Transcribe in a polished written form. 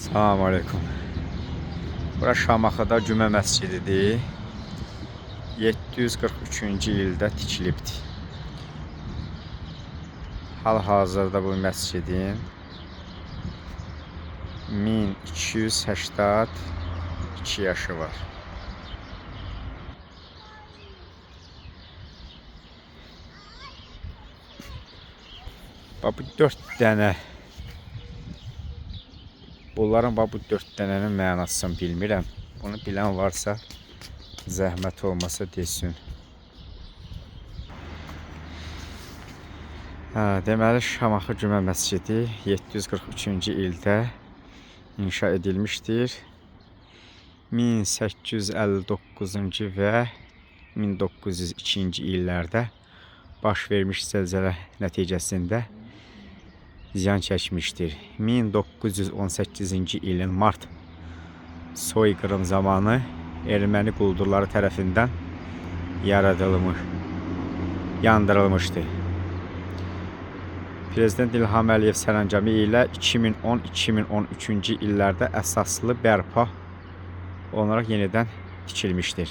Selamun Aleyküm. Bura Şamaxıda Cümə məscididir. 743-cü ildə tikilibdir. Hal-hazırda bu məscidin 1282 yaşı var. Bu 4 dənə. Bunların bu 4 dənənin mənasını bilmirəm. Bunu bilən varsa zəhmət olmasa desin. Deməli Şamaxı Cümə məscidi 743-cü ildə inşa edilmişdir. 1859-cu və 1902-ci illərdə baş vermiş zəlzələ nəticəsində ziyan çəkmişdir. 1918-ci ilin mart soyqırım zamanı erməni quldurları tərəfindən yandırılmışdı. Prezident İlham Əliyev sərəncamı ilə 2010-2013-cü illərdə əsaslı bərpa olaraq yenidən tikilmişdir.